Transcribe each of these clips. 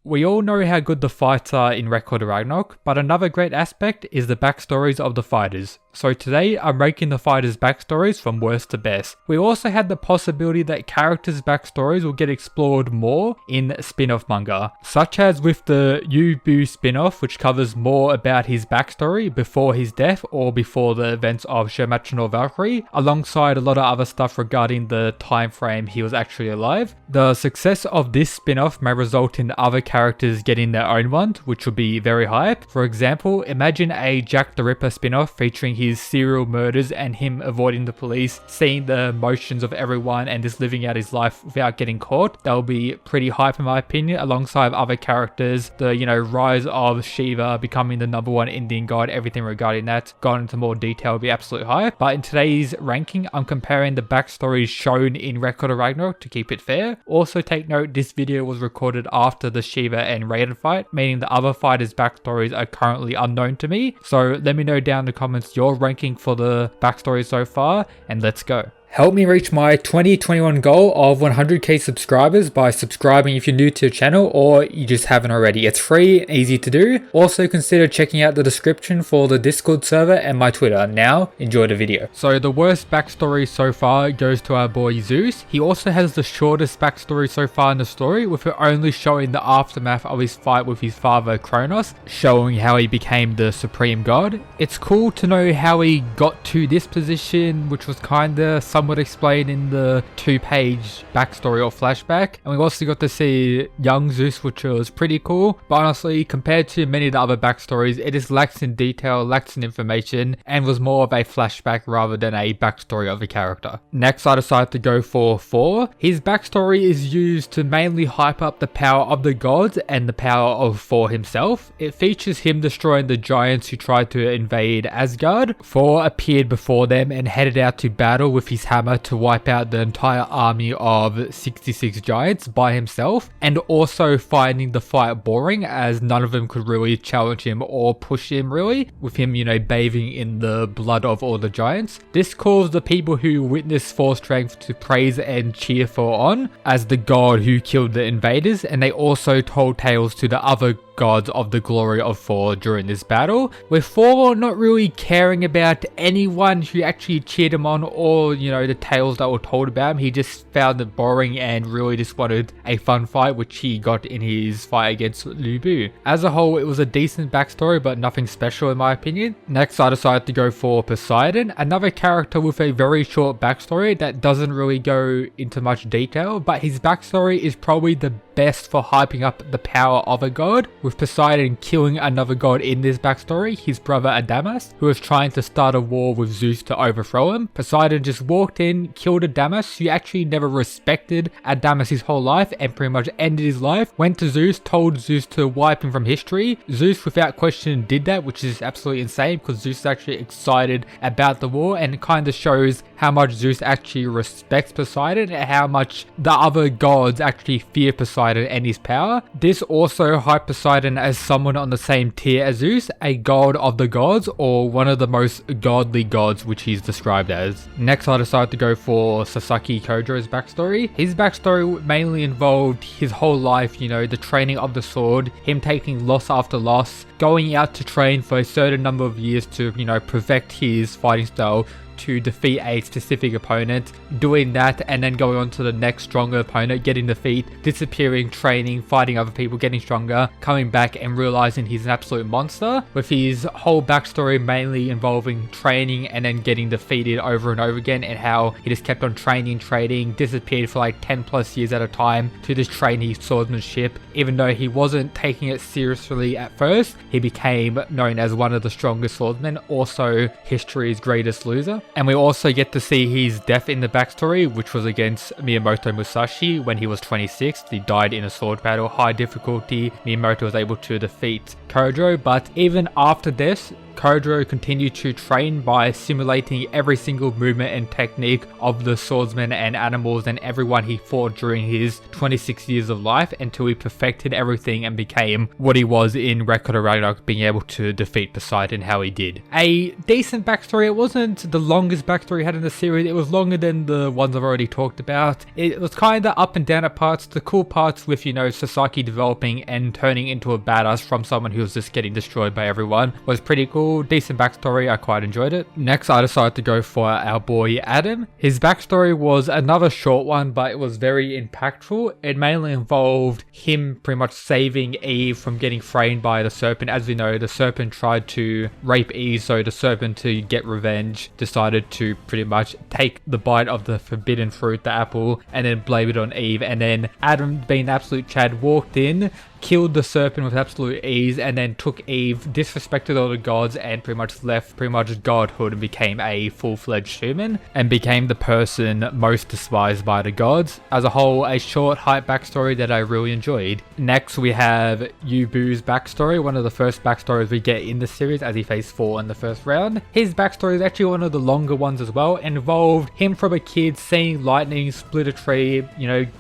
We all know how good the fights are in Ragnarok, but another great aspect is the backstories of the fighters. So today I'm ranking the fighters' backstories from worst to best. We also had the possibility that characters' backstories will get explored more in spin-off manga, such as with the Yubu spin-off, which covers more about his backstory before his death or before the events of Shuumatsu or Valkyrie, alongside a lot of other stuff regarding the time frame he was actually alive. The success of this spin-off may result in other characters getting their own one, which would be very hype. For example, imagine a Jack the Ripper spin-off featuring his serial murders and him avoiding the police, seeing the emotions of everyone and just living out his life without getting caught. That would be pretty hype in my opinion, alongside other characters, the rise of Shiva becoming the #1 Indian god, everything regarding that. Gone into more detail would be absolute hype. But in today's ranking, I'm comparing the backstories shown in Record of Ragnarok to keep it fair. Also take note, this video was recorded after the Shiva and Raiden fight, meaning the other fighters' backstories are currently unknown to me. So let me know down in the comments your ranking for the backstory so far, and let's go. Help me reach my 2021 goal of 100k subscribers by subscribing if you're new to the channel or you just haven't already. It's free and easy to do. Also consider checking out the description for the Discord server and my Twitter. Now, enjoy the video. So the worst backstory so far goes to our boy Zeus. He also has the shortest backstory so far in the story, with it only showing the aftermath of his fight with his father Kronos, showing how he became the supreme god. It's cool to know how he got to this position, which was kinda somewhat explained in the 2-page backstory or flashback, and we also got to see young Zeus, which was pretty cool. But honestly, compared to many of the other backstories, it just lacks in detail, lacks in information, and was more of a flashback rather than a backstory of a character. Next, I decided to go for Thor. His backstory is used to mainly hype up the power of the gods and the power of Thor himself. It features him destroying the giants who tried to invade Asgard. Thor appeared before them and headed out to battle with his hammer to wipe out the entire army of 66 giants by himself, and also finding the fight boring as none of them could really challenge him or push him really, with him bathing in the blood of all the giants. This caused the people who witnessed Thor's strength to praise and cheer Thor on as the god who killed the invaders, and they also told tales to the other gods of the glory of Thor during this battle, with Thor not really caring about anyone who actually cheered him on or the tales that were told about him. He just found it boring and really just wanted a fun fight, which he got in his fight against Lubu. As a whole, it was a decent backstory, but nothing special in my opinion. Next, I decided to go for Poseidon, another character with a very short backstory that doesn't really go into much detail, but his backstory is probably the best for hyping up the power of a god, with Poseidon killing another god in this backstory, his brother Adamas, who was trying to start a war with Zeus to overthrow him. Poseidon just walked in, killed Adamas, who actually never respected Adamas his whole life and pretty much ended his life, went to Zeus, told Zeus to wipe him from history. Zeus without question did that, which is absolutely insane because Zeus is actually excited about the war, and it kind of shows how much Zeus actually respects Poseidon and how much the other gods actually fear Poseidon and his power. This also hyped Poseidon as someone on the same tier as Zeus, a god of the gods, or one of the most godly gods, which he's described as. Next, I decided to go for Sasaki Kojo's backstory. His backstory mainly involved his whole life, the training of the sword, him taking loss after loss, going out to train for a certain number of years to, perfect his fighting style to defeat a specific opponent, doing that and then going on to the next stronger opponent, getting defeat, disappearing, training, fighting other people, getting stronger, coming back and realizing he's an absolute monster, with his whole backstory mainly involving training and then getting defeated over and over again, and how he just kept on training, disappeared for like 10 plus years at a time to just train his swordsmanship. Even though he wasn't taking it seriously at first, he became known as one of the strongest swordsmen, also history's greatest loser. And we also get to see his death in the backstory, which was against Miyamoto Musashi when he was 26. He died in a sword battle, high difficulty. Miyamoto was able to defeat Kojo, but even after this, Kojo continued to train by simulating every single movement and technique of the swordsmen and animals and everyone he fought during his 26 years of life until he perfected everything and became what he was in Record of Ragnarok, being able to defeat Poseidon how he did. A decent backstory. It wasn't the longest backstory he had in the series. It was longer than the ones I've already talked about. It was kind of up and down at parts. The cool parts with, Sasaki developing and turning into a badass from someone who was just getting destroyed by everyone was pretty cool. Decent backstory, I quite enjoyed it. Next, I decided to go for our boy Adam. His backstory was another short one, but it was very impactful. It mainly involved him pretty much saving Eve from getting framed by the serpent. As we know, the serpent tried to rape Eve, so the serpent, to get revenge, decided to pretty much take the bite of the forbidden fruit, the apple, and then blame it on Eve. And then Adam, being absolute Chad, walked in, killed the serpent with absolute ease, and then took Eve, disrespected all the gods, and pretty much left godhood and became a full-fledged human and became the person most despised by the gods. As a whole, a short hype backstory that I really enjoyed. Next, we have Yubu's backstory, one of the first backstories we get in the series, as he faced 4 in the first round. His backstory is actually one of the longer ones as well. It involved him from a kid seeing lightning split a tree,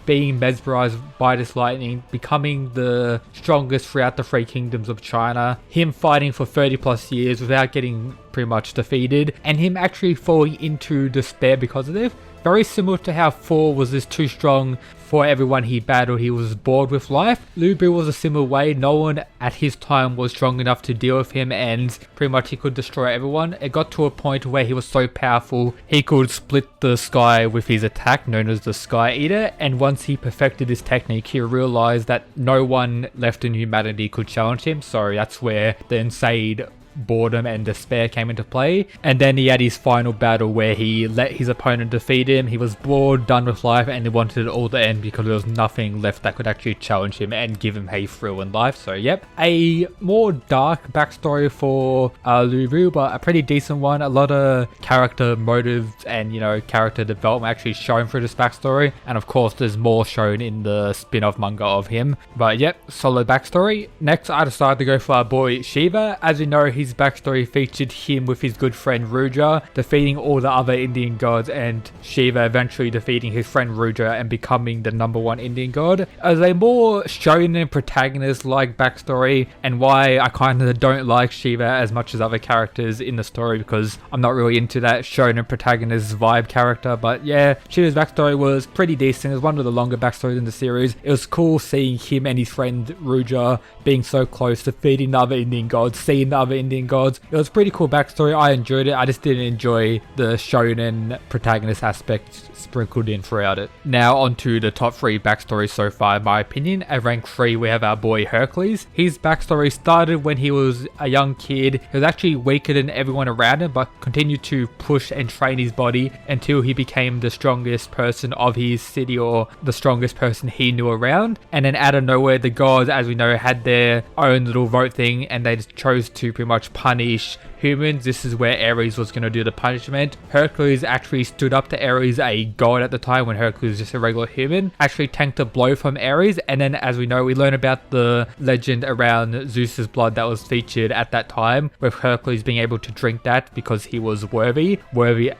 being mesmerized by this lightning, becoming the strongest throughout the 3 kingdoms of China, him fighting for 30 plus years without getting pretty much defeated, and him actually falling into despair because of it. Very similar to how Thor was just too strong for everyone he battled. He was bored with life. Lubu was a similar way. No one at his time was strong enough to deal with him, and pretty much he could destroy everyone. It got to a point where he was so powerful he could split the sky with his attack, known as the Sky Eater, and once he perfected his technique, he realized that no one left in humanity could challenge him. So that's where the insane boredom and despair came into play. And then he had his final battle where he let his opponent defeat him. He was bored, done with life, and he wanted it all to end because there was nothing left that could actually challenge him and give him a thrill in life. So yep, a more dark backstory for Lubu, but a pretty decent one. A lot of character motives and character development actually shown through this backstory, and of course there's more shown in the spin-off manga of him. But yep, solid backstory. Next, I decided to go for our boy Shiva. As you know, his backstory featured him with his good friend Ruja defeating all the other Indian gods, and Shiva eventually defeating his friend Ruja and becoming the #1 Indian god. As a more shonen protagonist like backstory, and why I kind of don't like Shiva as much as other characters in the story, because I'm not really into that shonen protagonist vibe character. But yeah, Shiva's backstory was pretty decent. It was one of the longer backstories in the series. It was cool seeing him and his friend Ruja being so close, defeating the other Indian gods, seeing the other Indian gods. It was a pretty cool backstory. I enjoyed it. I just didn't enjoy the shonen protagonist aspect sprinkled in throughout it. Now on to the top 3 backstories so far in my opinion. At rank 3 we have our boy Hercules. His backstory started when he was a young kid. He was actually weaker than everyone around him, but continued to push and train his body until he became the strongest person of his city, or the strongest person he knew around. And then out of nowhere, the gods, as we know, had their own little vote thing, and they just chose to pretty much punish humans. This is where Ares was going to do the punishment. Hercules actually stood up to Ares, a god at the time when Hercules was just a regular human, actually tanked a blow from Ares. And then, as we know, we learn about the legend around Zeus's blood that was featured at that time, with Hercules being able to drink that because he was worthy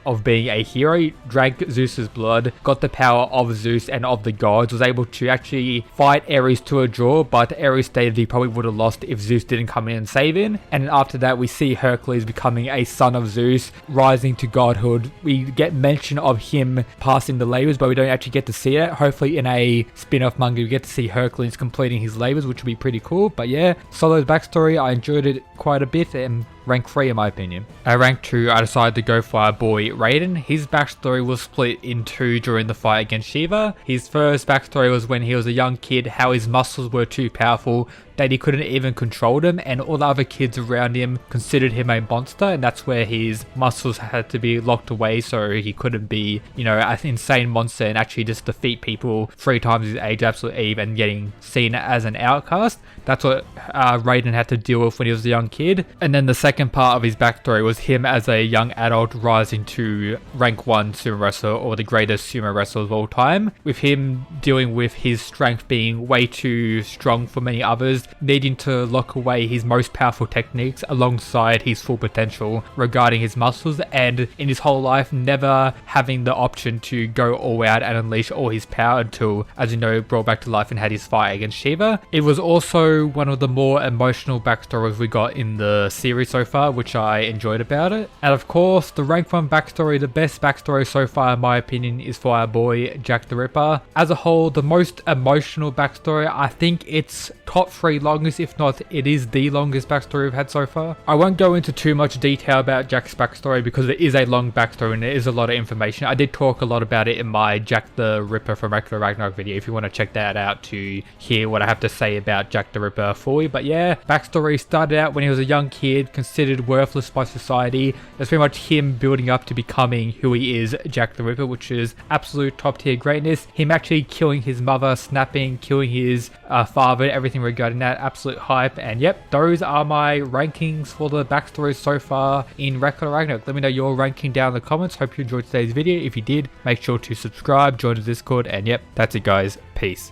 of being a hero. He drank Zeus's blood, got the power of Zeus and of the gods, was able to actually fight Ares to a draw, but Ares stated he probably would have lost if Zeus didn't come in and save him. And after that, we see Hercules becoming a son of Zeus, rising to godhood. We get mention of him passing the labors, but we don't actually get to see it. Hopefully in a spin-off manga we get to see Hercules completing his labors, which would be pretty cool. But yeah, solid backstory. I enjoyed it quite a bit, and rank 3 in my opinion. At rank 2, I decided to go for our boy Raiden. His backstory was split in 2 during the fight against Shiva. His first backstory was when he was a young kid, how his muscles were too powerful that he couldn't even control them, and all the other kids around him considered him a monster, and that's where his muscles had to be locked away so he couldn't be, an insane monster and actually just defeat people 3 times his age, absolute Eve, and getting seen as an outcast. That's what Raiden had to deal with when he was a young kid. And then the second part of his backstory was him as a young adult rising to rank 1 sumo wrestler, or the greatest sumo wrestler of all time, with him dealing with his strength being way too strong for many others, needing to lock away his most powerful techniques alongside his full potential regarding his muscles, and in his whole life never having the option to go all out and unleash all his power until, as you know, brought back to life and had his fight against Shiva. It was also one of the more emotional backstories we got in the series so far, which I enjoyed about it. And of course, the rank 1 backstory, the best backstory so far in my opinion, is for our boy Jack the Ripper. As a whole, the most emotional backstory, I think it's top 3 longest, if not it is the longest backstory we've had so far. I won't go into too much detail about Jack's backstory because it is a long backstory and there is a lot of information. I did talk a lot about it in my Jack the Ripper from Ragnarok video if you want to check that out to hear what I have to say about Jack the Ripper fully. But yeah, backstory started out when he was a young kid, considered worthless by society. It's pretty much him building up to becoming who he is, Jack the Ripper, which is absolute top tier greatness. Him actually killing his mother, snapping, killing his father, everything regarding that, absolute hype. And yep, those are my rankings for the backstories so far in Ragnarok. Let me know your ranking down in the comments. Hope you enjoyed today's video. If you did, make sure to subscribe, join the Discord, and yep, that's it guys. Peace.